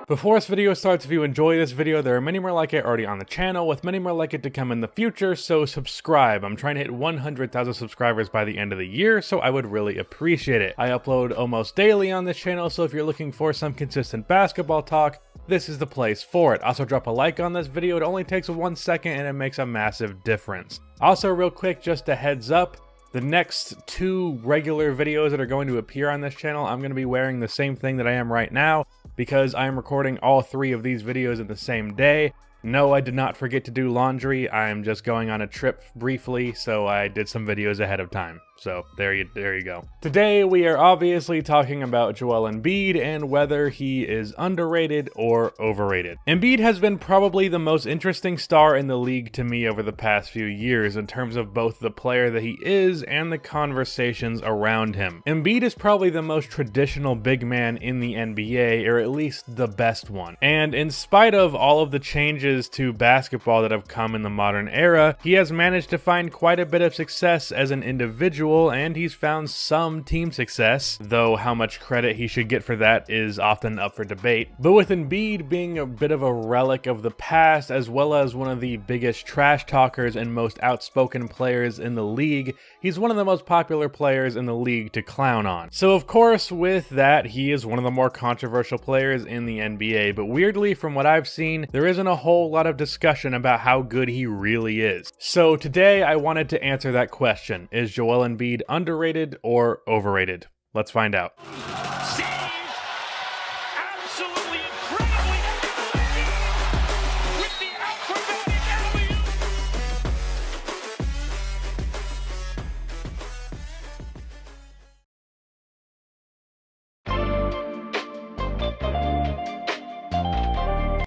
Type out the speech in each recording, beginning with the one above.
Before this video starts, if you enjoy this video, there are many more like it already on the channel, with many more like it to come in the future, so subscribe. I'm trying to hit 100,000 subscribers by the end of the year, so I would really appreciate it. I upload almost daily on this channel, so if you're looking for some consistent basketball talk, this is the place for it. Also, drop a like on this video. It only takes 1 second and it makes a massive difference. Also, real quick, just a heads up, the next 2 regular videos that are going to appear on this channel, I'm going to be wearing the same thing that I am right now because I am recording all 3 of these videos in the same day. No, I did not forget to do laundry. I am just going on a trip briefly, so I did some videos ahead of time. So there you go. Today we are obviously talking about Joel Embiid and whether he is underrated or overrated. Embiid has been probably the most interesting star in the league to me over the past few years in terms of both the player that he is and the conversations around him. Embiid is probably the most traditional big man in the NBA, or at least the best one. And in spite of all of the changes to basketball that have come in the modern era, he has managed to find quite a bit of success as an individual, and he's found some team success, though how much credit he should get for that is often up for debate. But with Embiid being a bit of a relic of the past, as well as one of the biggest trash talkers and most outspoken players in the league, he's one of the most popular players in the league to clown on. So of course, with that, he is one of the more controversial players in the NBA, but weirdly, from what I've seen, there isn't a whole lot of discussion about how good he really is. So today, I wanted to answer that question. Is Joel Embiid underrated or overrated? Let's find out.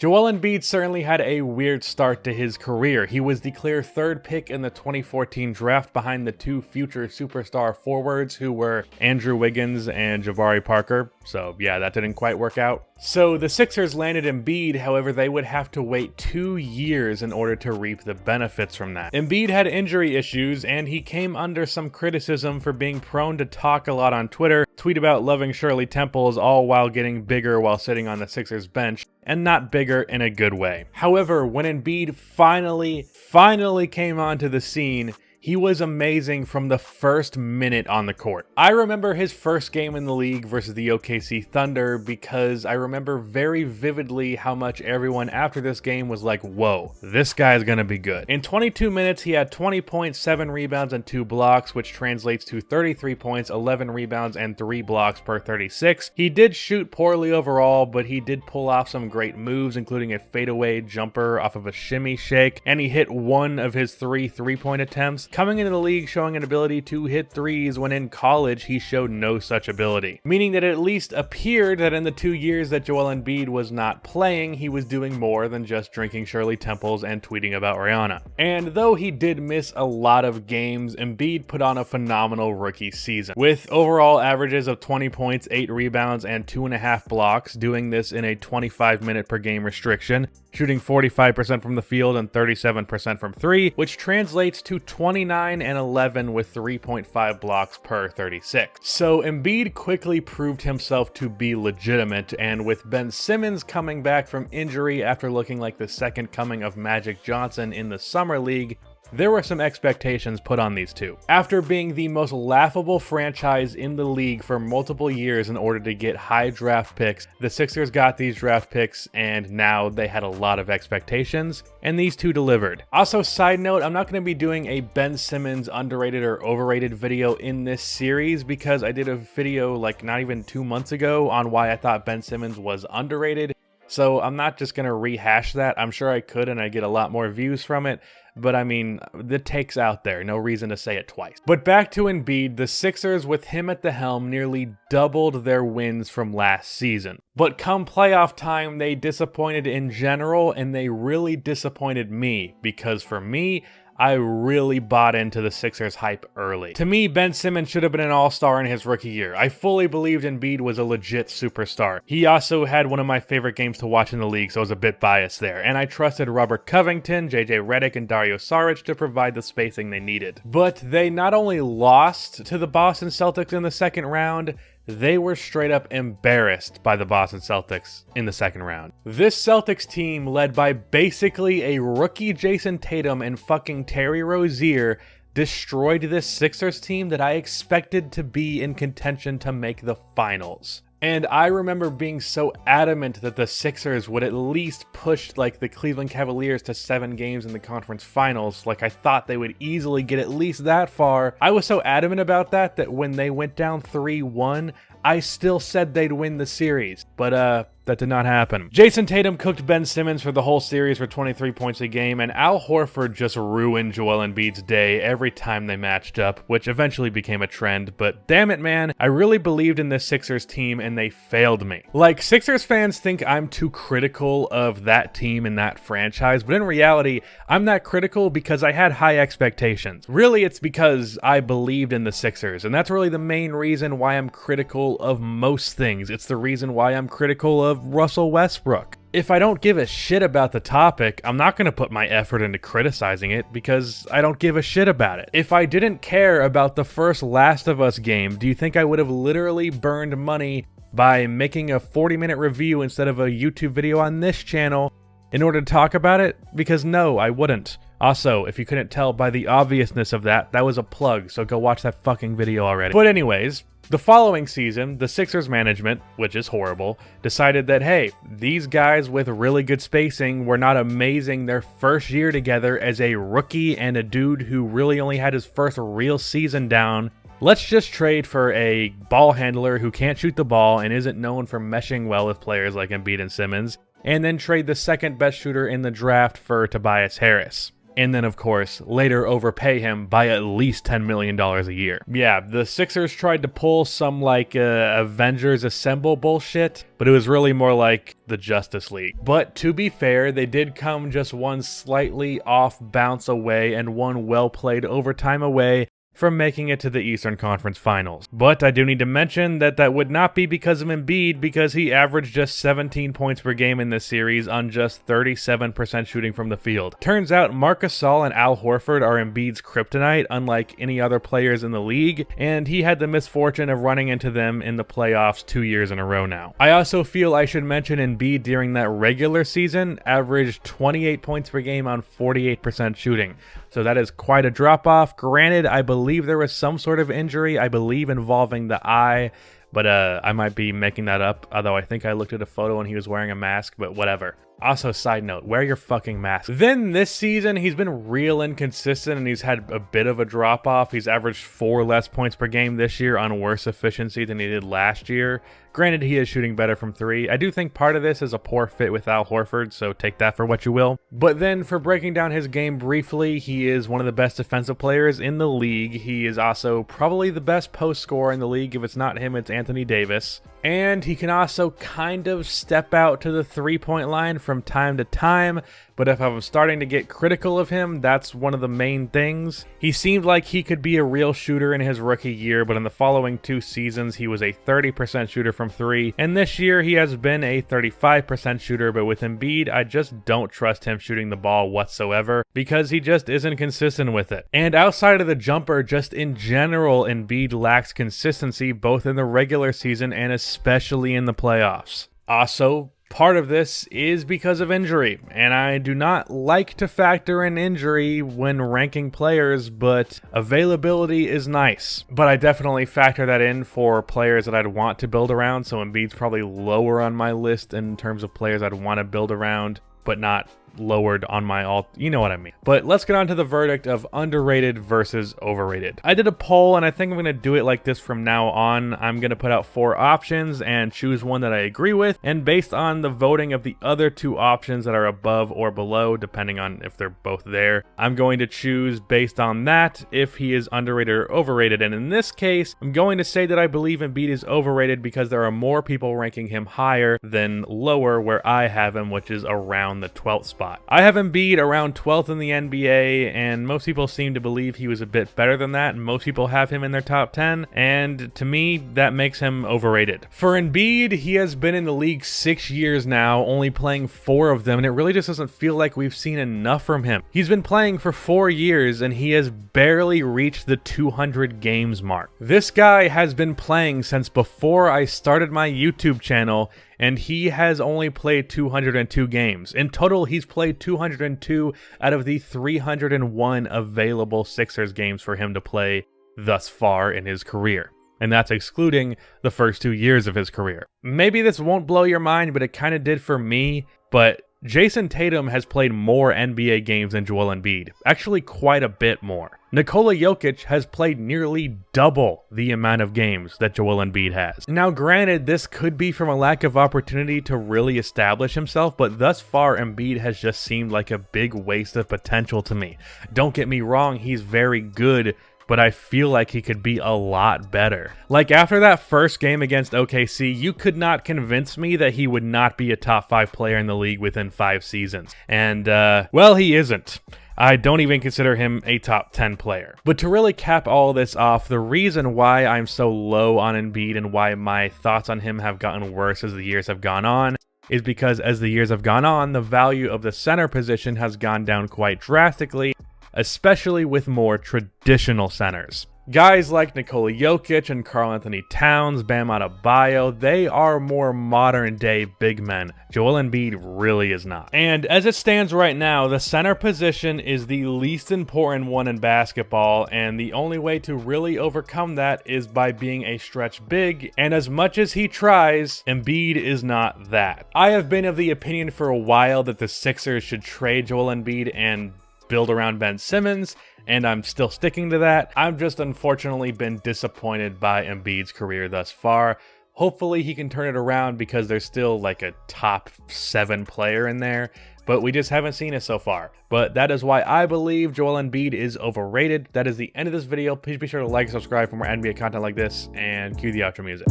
Joel Embiid certainly had a weird start to his career. He was the clear 3rd pick in the 2014 draft behind the 2 future superstar forwards who were Andrew Wiggins and Jabari Parker. So yeah, that didn't quite work out. So the Sixers landed Embiid, however they would have to wait 2 years in order to reap the benefits from that. Embiid had injury issues and he came under some criticism for being prone to talk a lot on Twitter, tweet about loving Shirley Temples, all while getting bigger while sitting on the Sixers bench, and not bigger in a good way. However, when Embiid finally came onto the scene, he was amazing from the first minute on the court. I remember his first game in the league versus the OKC Thunder because I remember very vividly how much everyone after this game was like, whoa, this guy's gonna be good. In 22 minutes, he had 20 points, 7 rebounds, and 2 blocks, which translates to 33 points, 11 rebounds, and 3 blocks per 36. He did shoot poorly overall, but he did pull off some great moves, including a fadeaway jumper off of a shimmy shake, and he hit 1 of his 3 three-point attempts, coming into the league showing an ability to hit threes when in college he showed no such ability. Meaning that it at least appeared that in the 2 years that Joel Embiid was not playing, he was doing more than just drinking Shirley Temples and tweeting about Rihanna. And though he did miss a lot of games, Embiid put on a phenomenal rookie season, with overall averages of 20 points, 8 rebounds, and 2.5 blocks, doing this in a 25-minute per game restriction, shooting 45% from the field and 37% from 3, which translates to 29 and 11 with 3.5 blocks per 36. So Embiid quickly proved himself to be legitimate, and with Ben Simmons coming back from injury after looking like the second coming of Magic Johnson in the Summer League, there were some expectations put on these two. After being the most laughable franchise in the league for multiple years in order to get high draft picks, the Sixers got these draft picks and now they had a lot of expectations, and these two delivered. Also, side note, I'm not going to be doing a Ben Simmons underrated or overrated video in this series because I did a video like not even 2 months ago on why I thought Ben Simmons was underrated. So I'm not just going to rehash that. I'm sure I could and I get a lot more views from it. But I mean, the take's out there, no reason to say it twice. But back to Embiid, the Sixers with him at the helm nearly doubled their wins from last season. But come playoff time, they disappointed in general, and they really disappointed me, because for me, I really bought into the Sixers hype early. To me, Ben Simmons should have been an all-star in his rookie year. I fully believed Embiid was a legit superstar. He also had one of my favorite games to watch in the league, so I was a bit biased there. And I trusted Robert Covington, JJ Redick, and Dario Saric to provide the spacing they needed. But they not only lost to the Boston Celtics in the second round, they were straight up embarrassed by the Boston Celtics in the second round. This Celtics team, led by basically a rookie Jason Tatum and fucking Terry Rozier, destroyed this Sixers team that I expected to be in contention to make the finals. And I remember being so adamant that the Sixers would at least push like the Cleveland Cavaliers to 7 games in the conference finals. Like I thought they would easily get at least that far. I was so adamant about that when they went down 3-1, I still said they'd win the series. But that did not happen. Jason Tatum cooked Ben Simmons for the whole series for 23 points a game, and Al Horford just ruined Joel Embiid's day every time they matched up, which eventually became a trend, but damn it, man, I really believed in this Sixers team and they failed me. Like, Sixers fans think I'm too critical of that team and that franchise, but in reality, I'm that critical because I had high expectations. Really, it's because I believed in the Sixers, and that's really the main reason why I'm critical of most things. It's the reason why I'm critical of Russell Westbrook. If I don't give a shit about the topic, I'm not going to put my effort into criticizing it because I don't give a shit about it. If I didn't care about the first Last of Us game, do you think I would have literally burned money by making a 40-minute review instead of a YouTube video on this channel in order to talk about it? Because no, I wouldn't. Also, if you couldn't tell by the obviousness of that was a plug, so go watch that fucking video already. But anyways, the following season, the Sixers management, which is horrible, decided that, hey, these guys with really good spacing were not amazing their first year together as a rookie and a dude who really only had his first real season down. Let's just trade for a ball handler who can't shoot the ball and isn't known for meshing well with players like Embiid and Simmons, and then trade the second best shooter in the draft for Tobias Harris. And then, of course, later overpay him by at least $10 million a year. Yeah, the Sixers tried to pull some, like, Avengers Assemble bullshit, but it was really more like the Justice League. But to be fair, they did come just one slightly off bounce away and one well-played overtime away from making it to the Eastern Conference Finals. But I do need to mention that would not be because of Embiid, because he averaged just 17 points per game in this series on just 37% shooting from the field. Turns out Marc Gasol and Al Horford are Embiid's kryptonite, unlike any other players in the league, and he had the misfortune of running into them in the playoffs 2 years in a row now. I also feel I should mention Embiid during that regular season averaged 28 points per game on 48% shooting. So that is quite a drop-off. Granted, I believe there was some sort of injury, I believe involving the eye, but I might be making that up, although I think I looked at a photo and he was wearing a mask, but whatever. Also, side note, wear your fucking mask. Then this season, he's been real inconsistent and he's had a bit of a drop-off. He's averaged 4 less points per game this year on worse efficiency than he did last year. Granted, he is shooting better from 3. I do think part of this is a poor fit with Al Horford, so take that for what you will. But then, for breaking down his game briefly, he is one of the best defensive players in the league. He is also probably the best post scorer in the league. If it's not him, it's Anthony Davis. And he can also kind of step out to the three-point line from time to time, but if I'm starting to get critical of him, that's one of the main things. He seemed like he could be a real shooter in his rookie year, but in the following 2 seasons, he was a 30% shooter from 3, and this year he has been a 35% shooter, but with Embiid, I just don't trust him shooting the ball whatsoever, because he just isn't consistent with it. And outside of the jumper, just in general, Embiid lacks consistency both in the regular season and especially in the playoffs. Also, part of this is because of injury, and I do not like to factor in injury when ranking players, but availability is nice. But I definitely factor that in for players that I'd want to build around, so Embiid's probably lower on my list in terms of players I'd want to build around, but not lowered on my you know what I mean. But let's get on to the verdict of underrated versus overrated. I did a poll and I think I'm going to do it like this from now on. I'm going to put out 4 options and choose one that I agree with, and based on the voting of the other 2 options that are above or below, depending on if they're both there, I'm going to choose based on that if he is underrated or overrated. And in this case, I'm going to say that I believe Embiid is overrated because there are more people ranking him higher than lower where I have him, which is around the 12th spot. spot. I have Embiid around 12th in the NBA, and most people seem to believe he was a bit better than that, and most people have him in their top 10, and to me, that makes him overrated. For Embiid, he has been in the league 6 years now, only playing 4 of them, and it really just doesn't feel like we've seen enough from him. He's been playing for 4 years, and he has barely reached the 200 games mark. This guy has been playing since before I started my YouTube channel, and he has only played 202 games. In total, he's played 202 out of the 301 available Sixers games for him to play thus far in his career. And that's excluding the first 2 years of his career. Maybe this won't blow your mind, but it kind of did for me. But Jason Tatum has played more NBA games than Joel Embiid, actually quite a bit more. Nikola Jokic has played nearly double the amount of games that Joel Embiid has. Now granted, this could be from a lack of opportunity to really establish himself, but thus far Embiid has just seemed like a big waste of potential to me. Don't get me wrong, he's very good, but I feel like he could be a lot better. Like after that first game against OKC, you could not convince me that he would not be a top 5 player in the league within 5 seasons. And, well, he isn't. I don't even consider him a top 10 player. But to really cap all this off, the reason why I'm so low on Embiid and why my thoughts on him have gotten worse as the years have gone on is because as the years have gone on, the value of the center position has gone down quite drastically, especially with more traditional centers. Guys like Nikola Jokic and Karl Anthony Towns, Bam Adebayo, they are more modern day big men. Joel Embiid really is not. And as it stands right now, the center position is the least important one in basketball, and the only way to really overcome that is by being a stretch big, and as much as he tries, Embiid is not that. I have been of the opinion for a while that the Sixers should trade Joel Embiid and build around Ben Simmons, and I'm still sticking to that. I've just unfortunately been disappointed by Embiid's career thus far. Hopefully he can turn it around because there's still like a top 7 player in there, but we just haven't seen it so far. But that is why I believe Joel Embiid is overrated. That is the end of this video. Please be sure to like and subscribe for more NBA content like this, and cue the outro music.